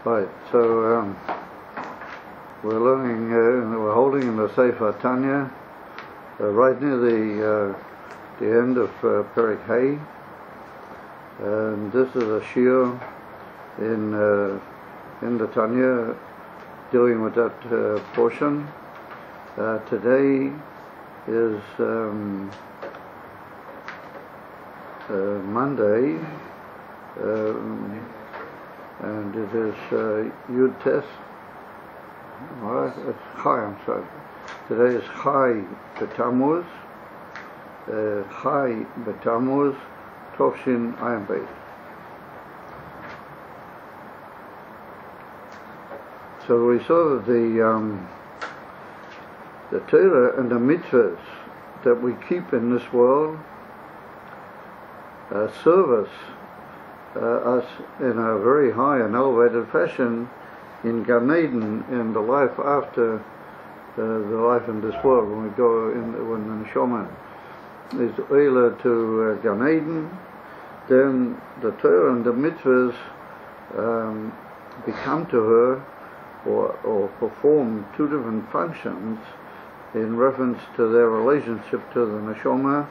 Right, so we're learning, we're holding in the Shiur Tanya, right near the end of Perek Hay, and this is a shiur in the Tanya dealing with that portion. Today is Monday. And it is Shiur Tanya. Alright, it's Chai, I'm sorry. Today is Chai Tammuz. Chai Tammuz, Tovshin Ayin Beis. So we saw that the Torah and the mitzvahs that we keep in this world serve us in a very high and elevated fashion in Gan Eden, in the life after the life in this world, when we go in, when the neshama is oila to Gan Eden, then the Torah and the mitzvahs become to her or perform two different functions in reference to their relationship to the neshama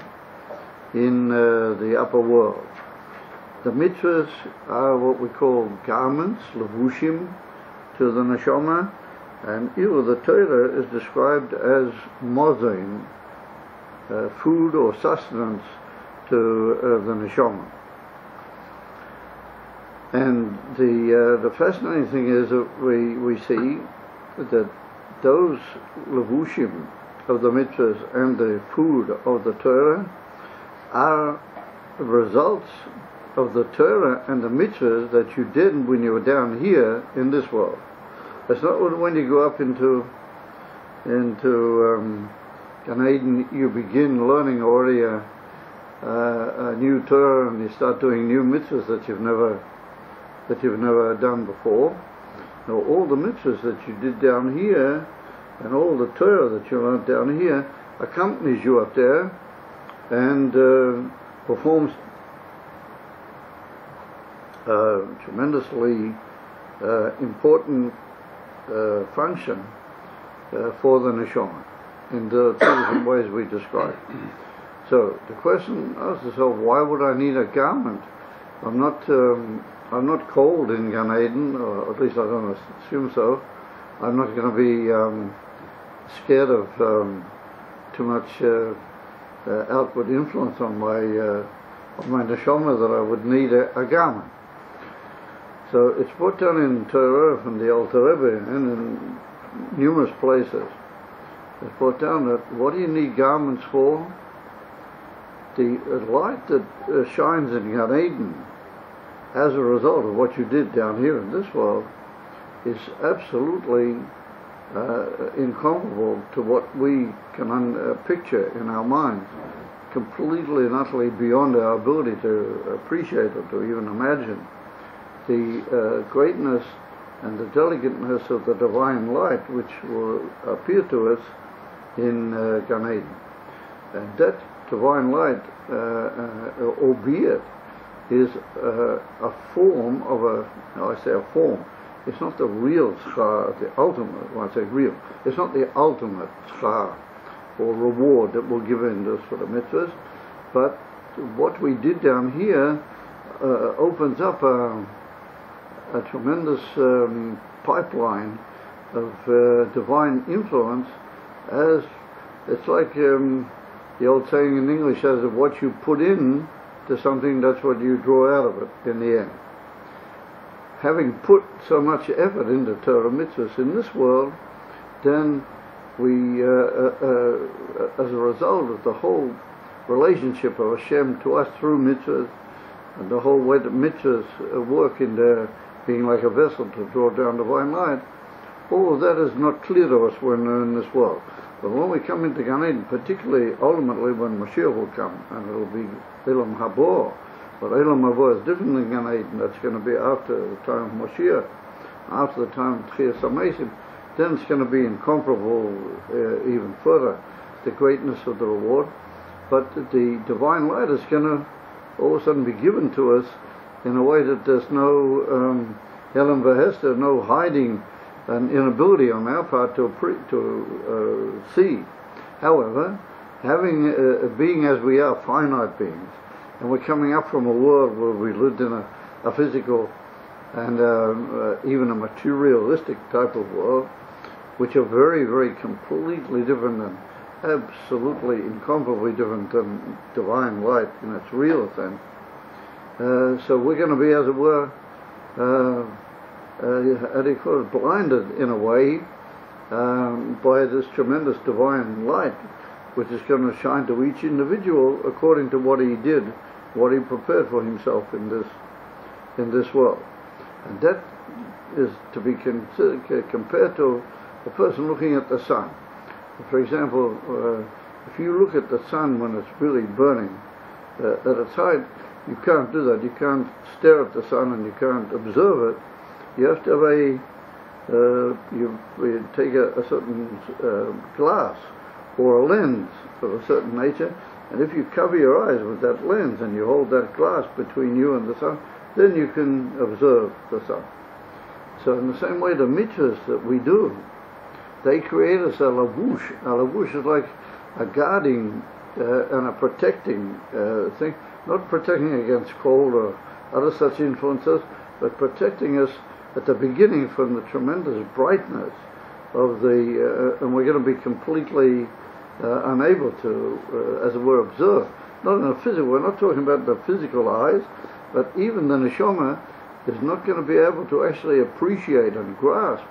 in the upper world. The mitzvahs are what we call garments, levushim, to the neshama, and even the Torah is described as mozain, food or sustenance to the neshama. And the fascinating thing is that we see that those levushim of the mitzvahs and the food of the Torah are results of the Torah and the mitzvahs that you did when you were down here in this world. It's not when you go up into Gan Eden you begin learning already a new Torah and you start doing new mitzvahs that you've never done before. No, all the mitzvahs that you did down here and all the Torah that you learned down here accompanies you up there and performs tremendously important function for the neshama in the two different ways we described. So the question asks itself, why would I need a garment? I'm not cold in Gan Eden, or at least I don't assume so. I'm not going to be scared of too much outward influence on my neshama that I would need a garment. So it's brought down in Torah from the Alter Rebbe and in numerous places. It's brought down that what do you need garments for? The light that shines in Gan Eden as a result of what you did down here in this world is absolutely incomparable to what we can picture in our minds, completely and utterly beyond our ability to appreciate or to even imagine the greatness and the delicateness of the divine light which will appear to us in Gan Eden. And that divine light, albeit is a form of I say a form, it's not the real schar, the ultimate, when I say real, it's not the ultimate schar or reward that we'll give in this for the mitzvahs, but what we did down here opens up a tremendous pipeline of divine influence, as it's like the old saying in English, as of what you put in to something, that's what you draw out of it in the end. Having put so much effort into Torah mitzvahs in this world, then we, as a result of the whole relationship of Hashem to us through mitzvahs, and the whole way that mitzvahs work in their being like a vessel to draw down divine light, all of that is not clear to us when we're in this world. But when we come into Gan Eden, particularly ultimately when Mashiach will come, and it'll be Elam Habor, but Elam Habor is different than Gan Eden. That's going to be after the time of Mashiach, after the time of Tchias HaMesim. Then it's going to be incomparable even further, the greatness of the reward. But the divine light is going to all of a sudden be given to us in a way that there's no Helen Vehester, no hiding an inability on our part to see. However, being as we are finite beings, and we're coming up from a world where we lived in a physical and even a materialistic type of world, which are very, very completely different and absolutely incomparably different than divine light in its real sense. So we're going to be, as it were, how do you call it, blinded in a way by this tremendous divine light, which is going to shine to each individual according to what he did, what he prepared for himself in this world. And that is to be compared to a person looking at the sun. For example, if you look at the sun when it's really burning at its height, you can't do that. You can't stare at the sun and you can't observe it. You have to have you take a certain glass or a lens of a certain nature, and if you cover your eyes with that lens and you hold that glass between you and the sun, then you can observe the sun. So in the same way, the mitzvahs that we do, they create us a lavush. A lavush is like a guarding and a protecting thing, not protecting against cold or other such influences, but protecting us at the beginning from the tremendous brightness of the, and we're going to be completely unable to, as it were, observe. Not in a physical, we're not talking about the physical eyes, but even the neshama is not going to be able to actually appreciate and grasp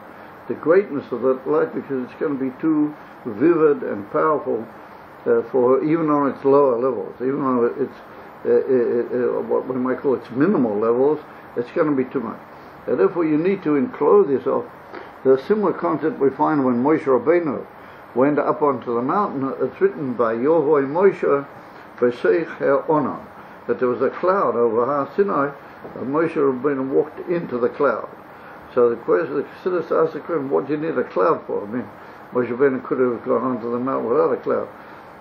the greatness of that light, because it's going to be too vivid and powerful for even on its lower levels, even on its what we might call its minimal levels. It's going to be too much. And therefore you need to enclose yourself. The similar concept we find when Moshe Rabbeinu went up onto the mountain. It's written by Yohoi Moshe B'Seich Ha'onan, that there was a cloud over Har Sinai, and Moshe Rabbeinu walked into the cloud. So the Chassidus asked the question, what do you need a cloud for? I mean, Moshe Rabbeinu could have gone onto the mountain without a cloud.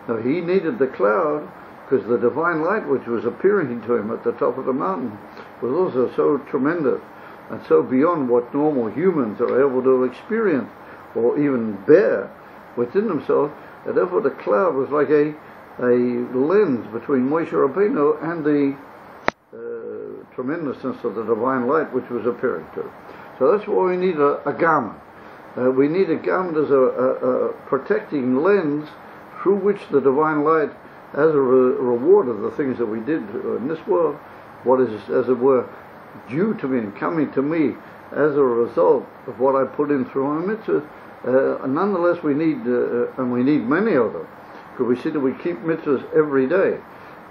No, he needed the cloud because the divine light which was appearing to him at the top of the mountain was also so tremendous and so beyond what normal humans are able to experience or even bear within themselves, and therefore the cloud was like a lens between Moshe Rabbeinu and the tremendousness of the divine light which was appearing to. So that's why we need a garment. We need a garment as a protecting lens through which the divine light, as a reward of the things that we did in this world, what is, as it were, due to me and coming to me as a result of what I put in through my mitzvahs, nonetheless we need, and we need many of them, because we see that we keep mitzvahs every day.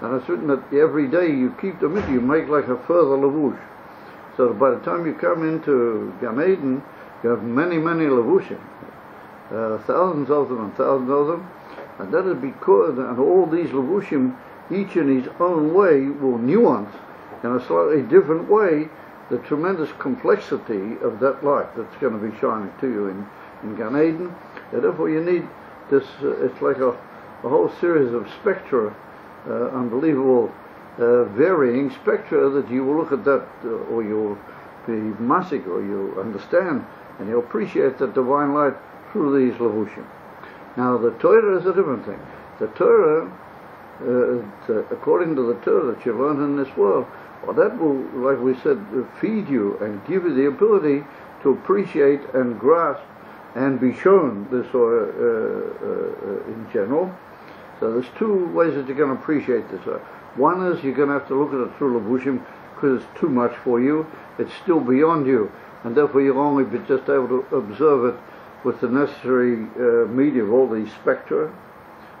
And it's written that every day you keep the mitzvah, you make like a further lavush. So that by the time you come into Gan Eden, you have many, many lavushim, thousands of them and thousands of them, and that is because, and all these lavushim, each in his own way, will nuance in a slightly different way the tremendous complexity of that light that's going to be shining to you in Gan Eden. And therefore you need this, it's like a whole series of spectra, unbelievable varying spectra, that you will look at that, or you'll be masik, or you'll understand, and you'll appreciate that divine light through these lavushim. Now the Torah is a different thing. The Torah, according to the Torah that you learn in this world, well, that will, like we said, feed you and give you the ability to appreciate and grasp and be shown this in general. So there's two ways that you're going to appreciate this. One is you're going to have to look at it through lavushim because it's too much for you. It's still beyond you, and therefore you'll only be just able to observe it with the necessary media of all these spectra,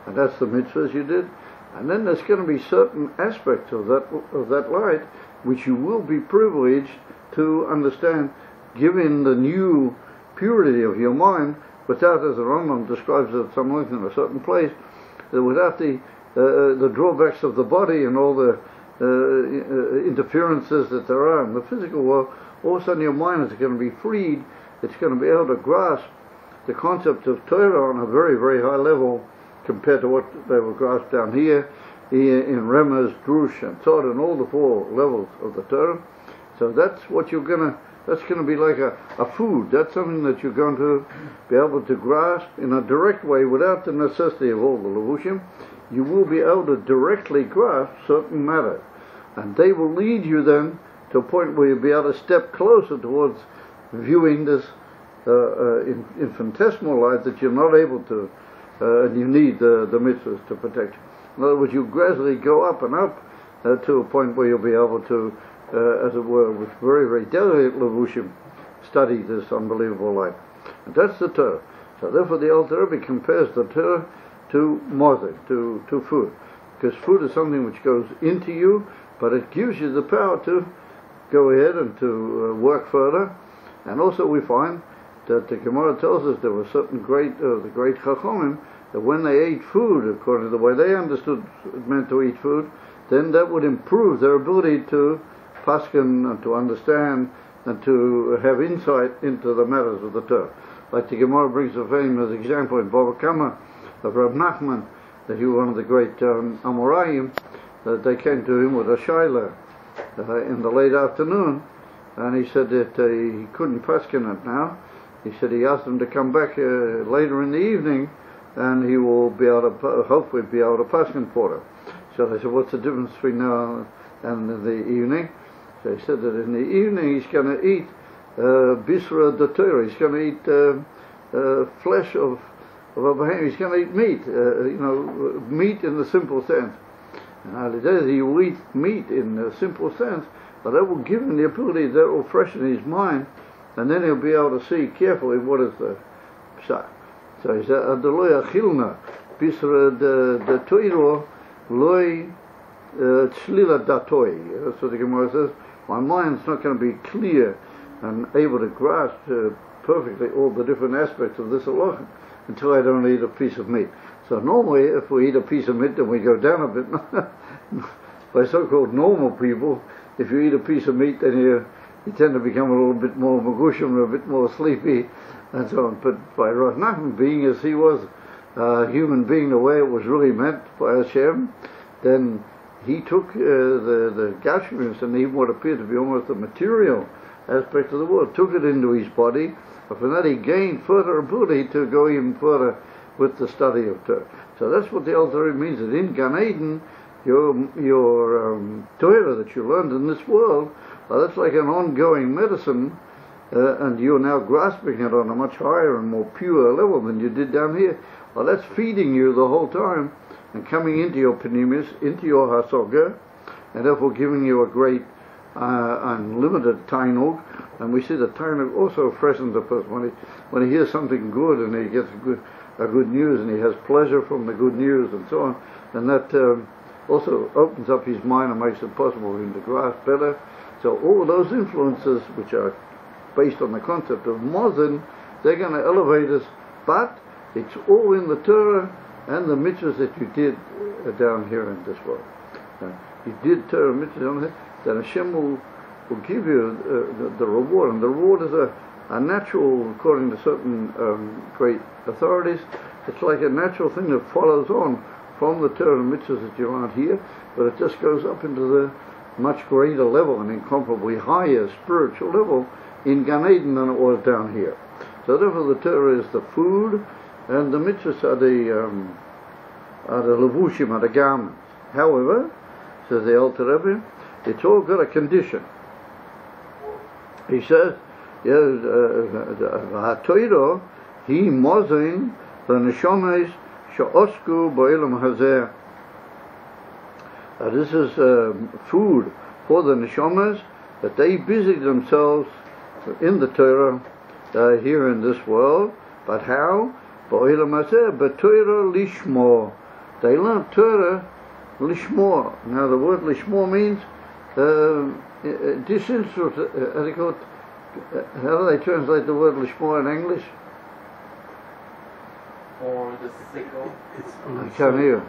and that's the mitzvahs you did. And then there's going to be certain aspects of that light which you will be privileged to understand, given the new purity of your mind, without, as the Rambam describes it at some length in a certain place, that without the drawbacks of the body and all the interferences that there are in the physical world, all of a sudden your mind is going to be freed. It's going to be able to grasp the concept of Torah on a very, very high level compared to what they were grasped down here in Remez, Drush, and Tod, and all the four levels of the Torah. So that's what you're going to That's going to be like a food. That's something that you're going to be able to grasp in a direct way without the necessity of all the levushim. You will be able to directly grasp certain matters. And they will lead you then to a point where you'll be able to step closer towards viewing this infinitesimal light that you're not able to, and you need the mitzvahs to protect you. In other words, you gradually go up and up to a point where you'll be able to, as it were, with very, very delicate levushim, study this unbelievable light. And that's the Torah. So therefore the Alter Rebbe compares the Torah to mother, to food. Because food is something which goes into you, but it gives you the power to go ahead and to work further. And also we find that the Gemara tells us there were certain the great Chachomim, that when they ate food, according to the way they understood it meant to eat food, then that would improve their ability to paskin and to understand and to have insight into the matters of the Torah. Like the Gemara brings a famous example in Bava Kama of Rab Nachman, that he was one of the great Amoraim, that they came to him with a shaila in the late afternoon, and he said that he couldn't paskin it now. He said he asked them to come back later in the evening, and he will be able to, hopefully be able to paskin for them. So they said, what's the difference between now and the evening? So he said that in the evening he's going to eat bisra de Torah. He's going to eat flesh of a behemoth. He's going to eat meat, meat in the simple sense. And he says he will eat meat in the simple sense, but that will give him the ability, that will freshen his mind, and then he'll be able to see carefully what is the pshat. So he said, Adaloy achilna bisra de Torah loy tzlila datoi. That's what the Gemara says. My mind's not going to be clear and able to grasp perfectly all the different aspects of this halacha until I don't eat a piece of meat. So normally, if we eat a piece of meat, then we go down a bit. By so-called normal people, if you eat a piece of meat, then you tend to become a little bit more magushim, a bit more sleepy, and so on. But by Rav Nachman, being as he was, a human being the way it was really meant by Hashem, then he took the gashmius and even what appeared to be almost the material aspect of the world, took it into his body, and from that he gained further ability to go even further with the study of Torah. So that's what the Alter Rebbe means, that in Gan Eden, your Torah that you learned in this world, that's like an ongoing medicine, and you're now grasping it on a much higher and more pure level than you did down here. Well, that's feeding you the whole time and coming into your pneumis, into your hasoga, and therefore giving you a great unlimited tainug. And we see that tainug also freshens a person when he hears something good and he gets a good news and he has pleasure from the good news and so on, and that also opens up his mind and makes it possible for him to grasp better. So all of those influences, which are based on the concept of Mosin, they're going to elevate us, but it's all in the Torah and the mitzvahs that you did down here in this world. You did Torah mitzvahs on it, then Hashem will give you the reward, and the reward is a natural, according to certain great authorities, it's like a natural thing that follows on from the Torah and mitzvahs that you learned here, but it just goes up into the much greater level, an incomparably higher spiritual level in Gan Eden than it was down here. So therefore the Torah is the food, and the mitzvahs are the levushim, are the garments. However, says the Alter Rebbe, it's all got a condition. He says, HaTorah hi mozain l'neshomes she'osku ba'olam hazeh. This is food for the neshomas, that they busy themselves in the Torah here in this world. But how? Ba'olam hazeh, b'Torah lishmo. They learn Torah lishmo. Now the word lishmo means disinterested. How do they translate the word lishmo in English? For the sake of I can't hear.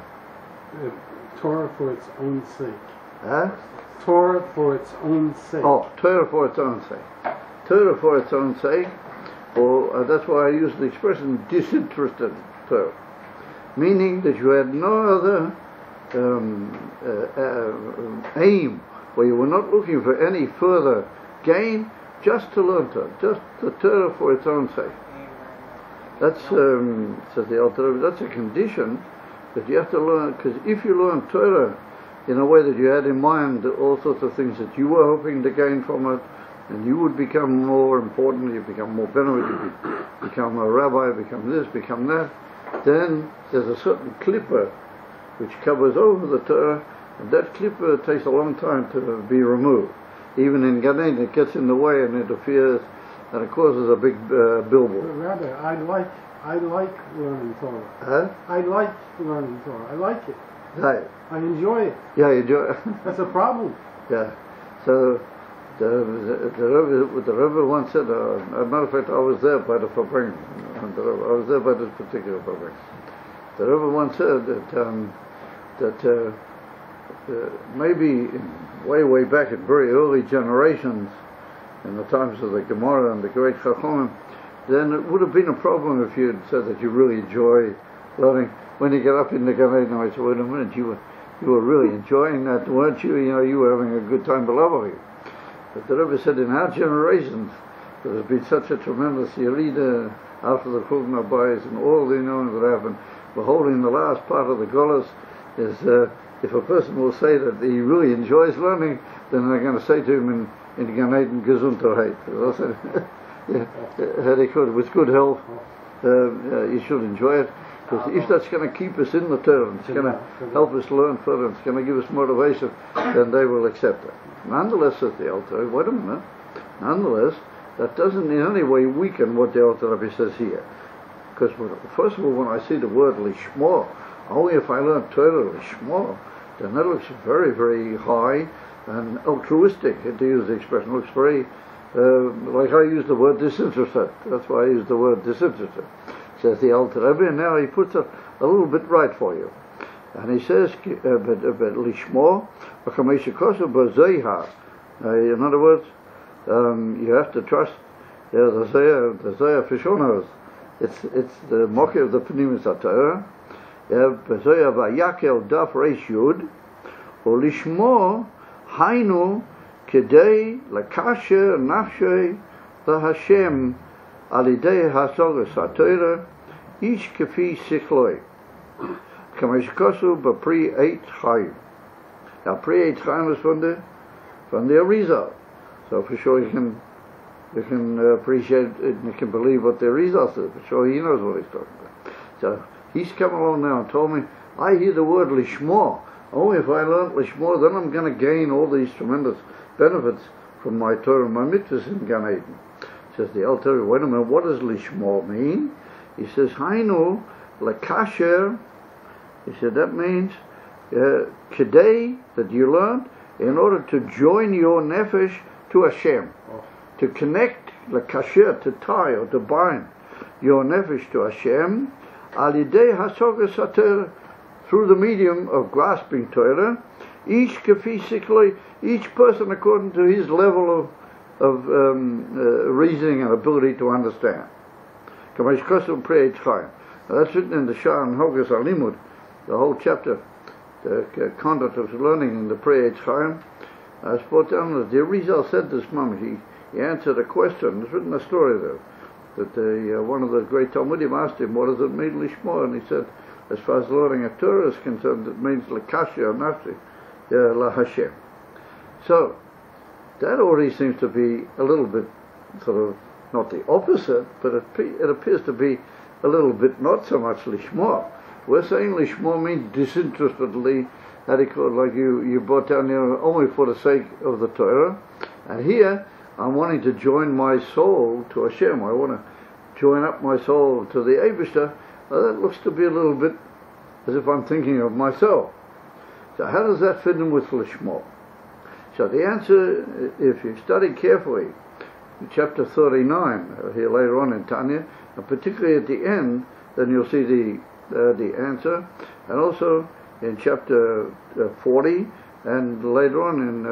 Torah for its own sake. Huh? Torah for its own sake. Oh, Torah for its own sake. Torah for its own sake. Or that's why I use the expression disinterested Torah, meaning that you had no other aim, or you were not looking for any further gain just to learn Torah, just the Torah for its own sake. That's, says the Alter Rebbe, that's a condition that you have to learn, because if you learn Torah in a way that you had in mind all sorts of things that you were hoping to gain from it, and you would become more important, you become more benevolent, you become a rabbi, become this, become that, then there's a certain clipper which covers over the Torah, and that clipper takes a long time to be removed. Even in Gan Eden, it gets in the way and interferes, and it causes a big billboard. Rather, I like learning Torah. Huh? I like learning Torah. I like it. Right. I enjoy it. Yeah, you enjoy it. That's a problem. Yeah. So the Rebbe once said, as a matter of fact, I was there by the Fabring. I was there by this particular Fabring. The Rebbe once said that maybe way back in very early generations, in the times of the Gemara and the great Chachamim, then it would have been a problem if you had said that you really enjoy learning. When you get up in the Gan Eden, I said, wait a minute, you were really enjoying that, weren't you? You know, you were having a good time below you. But the Rebbe said, in our generations, there has been such a tremendous Yerida after the Churban Abayis and all the knowing that happened. Beholding the last part of the Golos is, if a person will say that he really enjoys learning, then they're going to say to him in Gan Eden, Gesundheit. Yeah, he could, with good health, you should enjoy it. Because if that's going to keep us in the Torah, it's going to help us learn further, it's going to give us motivation, then they will accept it. Nonetheless, says the Alter Rebbe, wait a minute, nonetheless, that doesn't in any way weaken what the Alter Rebbe says here. Because first of all, when I see the word lishmo, only if I learn Torah lishmo, then that looks very, very high and altruistic, to use the expression. It looks very, like I use the word disinterested. That's why I use the word disinterested. Says the Alter Rebbe, and now he puts it a little bit right for you. And he says, but lishmo, in other words, you have to trust the Zohar Fishonos. It's the Mochi of the Pnimis HaTorah. Zohar Vayakel Daf Reish Yud, or lishmo hainu kedei lakasher nafshei laHashem alidei hasogas HaTorah ish kefi sichloi kameshkosu b'pri eit chayim. Now pri eit chayim is from the Arizal, so for sure you can appreciate it and you can believe what the Arizal says. For sure he knows what he's talking about. So he's come along now and told me, I hear the word lishmo. Only if I learn lishmo, then I'm going to gain all these tremendous benefits from my Torah and my mitzvahs in Gan Eden. Says the Alter Rebbe, wait a minute, what does lishmo mean? He says, hainu lekasher. He said that means kedei, that you learned, in order to join your nefesh to Hashem, to connect, lekasher, to tie or to bind your nefesh to Hashem, alidei hasogas HaTorah, through the medium of grasping Torah, each kefi sikloi, each person according to his level of reasoning and ability to understand. Now, that's written in the Shah and Hogas Alimud, the whole chapter, the conduct of learning in the Pri Eitz Chaim. I spoke down that the Arizal said this moment, he answered a question. There's written a story there, that one of the great Talmudim asked him, what does it mean, lishmo? And he said, as far as learning a Torah is concerned, it means l'kashi or nafsi, la Hashem. So, that already seems to be a little bit sort of, not the opposite, but it appears to be a little bit not so much lishmo. We're saying lishmo means disinterestedly, like you brought down here only for the sake of the Torah. And here, I'm wanting to join my soul to Hashem. I want to join up my soul to the Eibishter. That looks to be a little bit as if I'm thinking of myself. So how does that fit in with lishmo? So the answer, if you study carefully, in chapter 39, here later on in Tanya, and particularly at the end, then you'll see the answer, and also in chapter 40, and later on in,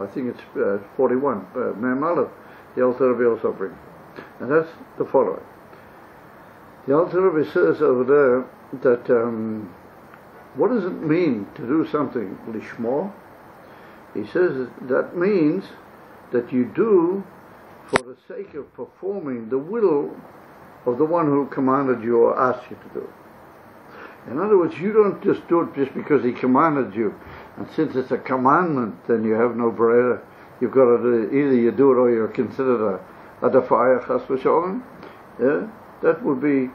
I think it's 41, Mem Aleph, the Alter Rebbe also brings. And that's the following. The Alter Rebbe says over there that, what does it mean to do something lishmo? He says that means that you do for the sake of performing the will of the one who commanded you or asked you to do it. In other words, you don't just do it just because he commanded you. And since it's a commandment, then you have no bread. You've got to do it. Either you do it or you're considered a defier, chas v'sholem. Yeah? That would be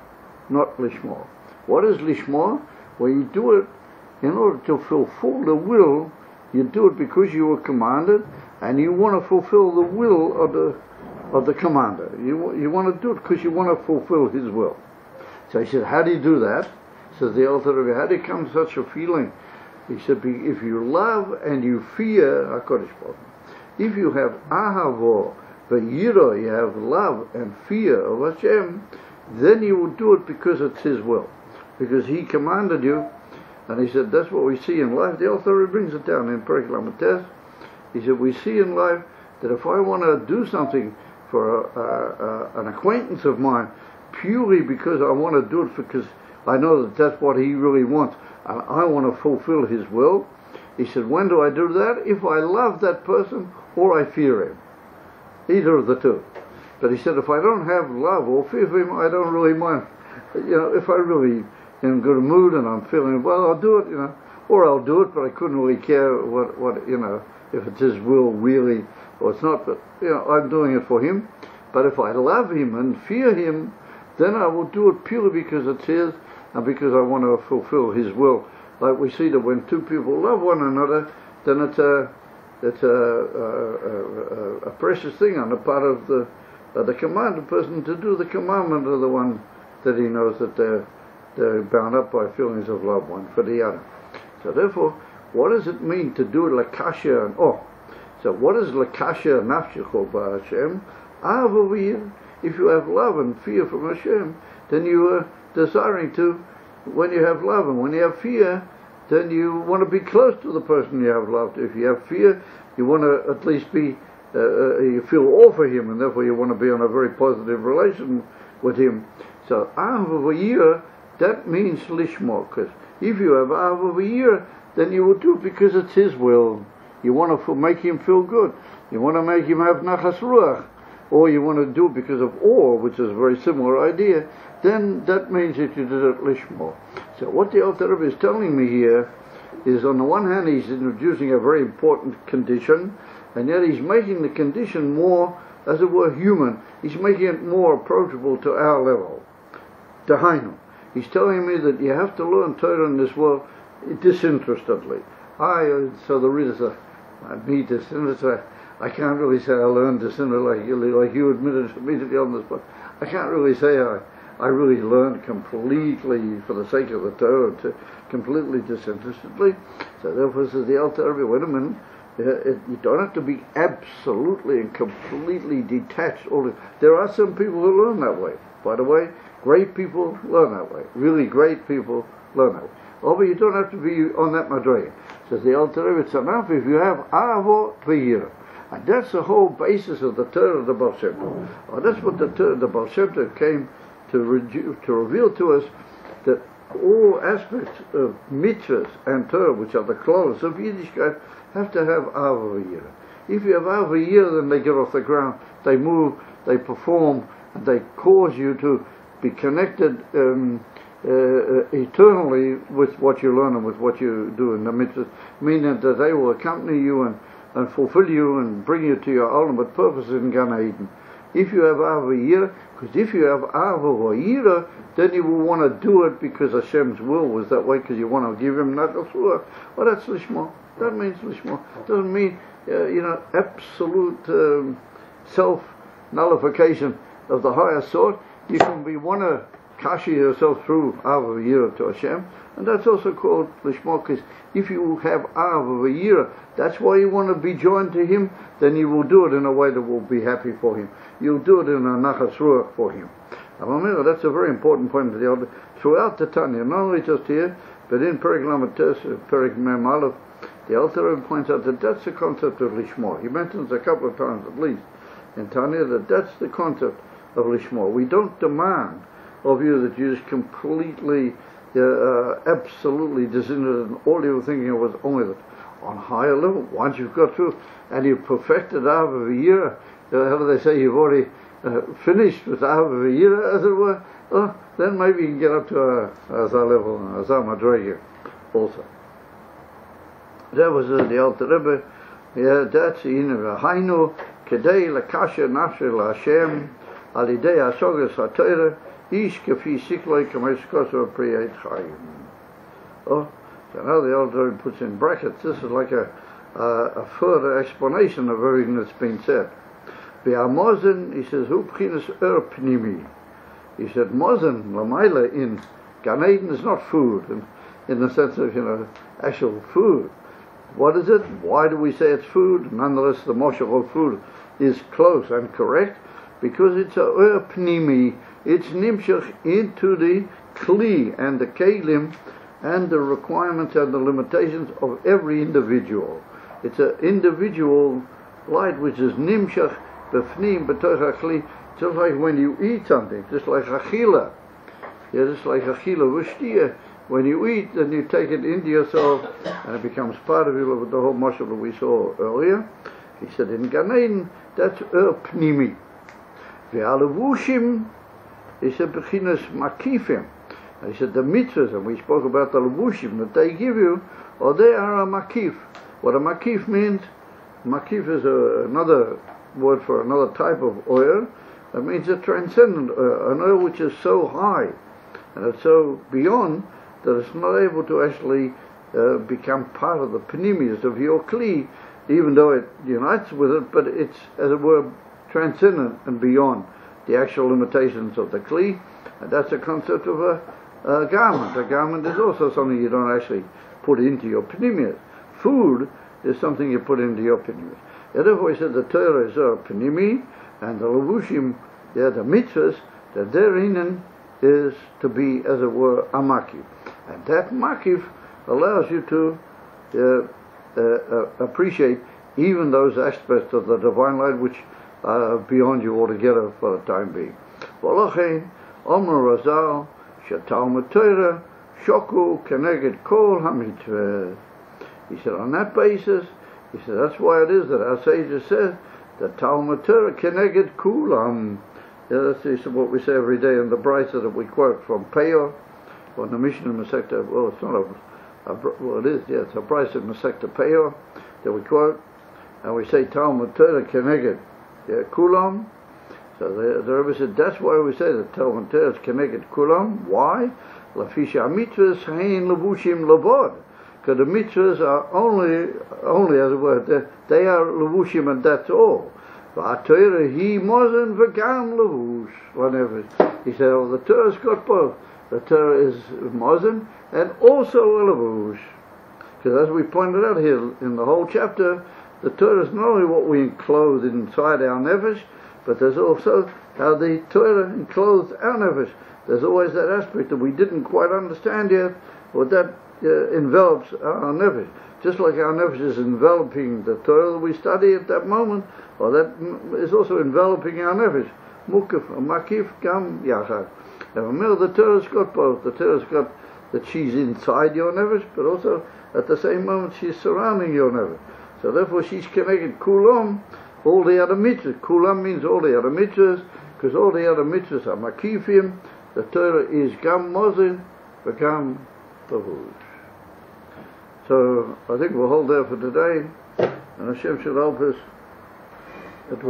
not lishma. What is lishma? Well, you do it in order to fulfill the will. You do it because you were commanded, and you want to fulfill the will of the commander. You want to do it because you want to fulfill his will. So he said, how do you do that? Says the Alter Rebbe, how do you come to such a feeling? He said, if you love and you fear HaKadosh Baruch Hu, if you have ahava v'yira, you have love and fear of Hashem, then you will do it because it's his will, because he commanded you. And he said, that's what we see in life. The Alter Rebbe brings it down in Perek Lamed Tes. He said, we see in life that if I want to do something for an acquaintance of mine, purely because I want to do it because I know that that's what he really wants, and I want to fulfill his will. He said, when do I do that? If I love that person or I fear him. Either of the two. But he said, if I don't have love or fear for him, I don't really mind. If I really in a good mood and I'm feeling, well, I'll do it, or I'll do it, but I couldn't really care what if it's his will really or it's not, but I'm doing it for him. But if I love him and fear him, then I will do it purely because it's his and because I want to fulfill his will. Like we see that when two people love one another, then it's a precious thing on the part of the commanded person to do the commandment of the one that he knows that they're bound up by feelings of love one for the other. So therefore, what does it mean to do lakasha and so what is lakasha nafshecho b'Hashem? Avavir. If you have love and fear from Hashem, then you are desiring to. When you have love and when you have fear, then you want to be close to the person you have loved. If you have fear, you want to at least be. You feel awe for him, and therefore you want to be on a very positive relation with him. So avavir, that means lishma. Because if you have avavir, then you will do it because it's his will. You want to make him feel good. You want to make him have nachas ruach. Or you want to do it because of awe, which is a very similar idea, then that means that you did it lishma. So what the Alter Rebbe is telling me here is, on the one hand, he's introducing a very important condition, and yet he's making the condition more, as it were, human. He's making it more approachable to our level. Dahainu. He's telling me that you have to learn Torah in this world disinterestedly. So the reader says, me disinterested. I can't really say I learned disinterestedly, like you admitted immediately on this, but I can't really say I really learned completely for the sake of the Torah, completely disinterestedly. So therefore says the Alter Rebbe, wait a minute, you don't have to be absolutely and completely detached. There are some people who learn that way. By the way, great people learn that way. Really great people learn that way. But you don't have to be on that madrega. Says the Alter Rebbe, it's enough if you have ahava v'yira. And that's the whole basis of the Torah of the Baal Shem Tov. That's what the Baal Shem Tov came to reveal to us, that all aspects of mitzvahs and Torah, which are the clothes of Yiddishkeit, have to have ahava v'yira. If you have ahava v'yira, then they get off the ground, they move, they perform, and they cause you to be connected eternally with what you learn and with what you do in the mitzvahs, meaning that they will accompany you and fulfill you and bring you to your ultimate purpose in Gan Eden. If you have ahava v'yira, because if you have ahava v'yira, then you will want to do it because Hashem's will was that way, because you want to give him nachas ruach. Well, that's lishma. That means lishma. Doesn't mean absolute self-nullification of the higher sort. You can want to kasha yourself through ahava v'yira to Hashem, and that's also called lishma, because if you have ahava v'yira, that's why you want to be joined to him, then you will do it in a way that will be happy for him. You'll do it in a nachas ruach for him. And that's a very important point to the Alter. Throughout the Tanya, not only just here, but in Perek Lamed Tes, Perek Mem Aleph, the Alter Rebbe points out that that's the concept of lishma. He mentions a couple of times at least in Tanya that that's the concept of lishma. We don't demand of you that you just completely, absolutely disinterested, and all you were thinking of was only that. On higher level, once you've got through and you've perfected ahava v'yira, how do they say, you've already finished with Ahava V'yira, as it were, then maybe you can get up to a Azar level, Azar Madrega also. That was the Alter Rebbe. Yeah, that's in Hainu Kedei Lakasha Nafshe LaHashem Alidei Hasogas HaTorah Ish Kefi Sikloi Kamesh Koso Priyat Chayim. Oh, so now the Alter Rebbe puts in brackets. This is like a further explanation of everything that's been said. V'amozen, he says, Hu Pchinas Pnimi. He said, Mozen Lamaila in Gan Eden is not food, in the sense of, actual food. What is it? Why do we say it's food? Nonetheless, the moshel of food is close and correct, because it's a pnimi. It's nimshach into the kli and the kelim and the requirements and the limitations of every individual. It's an individual light which is nimshach b'fnim b'toch kli, just like when you eat something, just like achila. Yeah, just like achila v'shtia. When you eat, then you take it into yourself, and it becomes part of you, with the whole mashal that we saw earlier. He said, in Gan Eden, that's pnimi. Ve'alavushim, he said, bechinas makifim. He said, the mitzvahs, and we spoke about the lavushim that they give you, or they are a makif. What a makif means, makif is another word for another type of oil. That means a transcendent oil, an oil which is so high, and it's so beyond, that it's not able to actually become part of the pneumius of your kli, even though it unites with it, but it's, as it were, transcendent and beyond the actual limitations of the kli. And that's a concept of a garment. A garment is also something you don't actually put into your pneumius. Food is something you put into your pneumius. Therefore, he said the Torah is a pnimi, and the levushim, the mitzvahs, that therein is to be, as it were, a makif. And that makif allows you to appreciate even those aspects of the divine light which are beyond you altogether for the time being. V'lochein, Omer Razal, Shetalmud Torah, Shoku Keneged Kol HaMitzvah. He said, on that basis, he said, that's why it is that our sages said that Talmud Torah Keneged Kulam. Yeah, that's what we say every day in the Brisa that we quote from Peor, or the Mishnah Masechta. Well, it's not well, it is, yeah, it's a Brisa Masechta Peor that we quote, and we say Talmud Torah Keneged Kulam. So the Rebbe said that's why we say that Talmud Torah is Keneged Kulam. Why? Lafisha mitzvahs hein levushim labod. Because the mitzvahs are only as it were, they are levushim, and that's all. Torah he mozen v'gam levush. Whatever. He said, oh, the Torah's got both. The Torah is mozen and also a levush. Because as we pointed out here in the whole chapter, the Torah is not only what we enclose inside our nefesh, but there's also how the Torah enclosed our nefesh. There's always that aspect that we didn't quite understand yet, what that envelops our nefesh. Just like our nefesh is enveloping the Torah that we study at that moment, or that is also enveloping our nefesh. Mukif, makif, gam, yachad. Now the Torah's got both. The Torah's got that she's inside your nefesh, but also at the same moment she's surrounding your nefesh. So therefore she's connected kulam, all the other mitzvahs. Kulam means all the other mitzvahs, because all the other mitzvahs are makifim. The Torah is gam mozin, v'gam bavush. So I think we'll hold there for today, and Hashem should help us that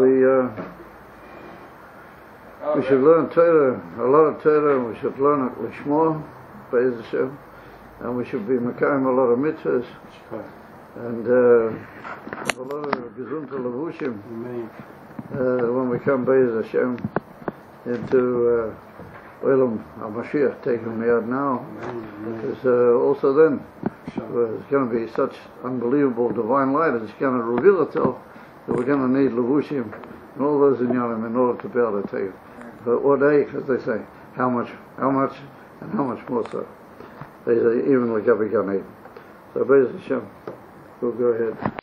we should learn Torah, a lot of Torah, and we should learn it Lishma, Be'ez Hashem, and we should be Mekayim a lot of mitzvahs, and a lot of Gesundheit Levushim, when we come Be'ez Hashem into Olam HaMashiach, taking me out now, because also then it's going to be such unbelievable divine light, it's going to reveal itself that we're going to need Levushim and all those inyanim in order to be able to take it. But what day, as they say, how much, and how much more so. They say, even like Abigail. So, Be'ez Hashem, we'll go ahead.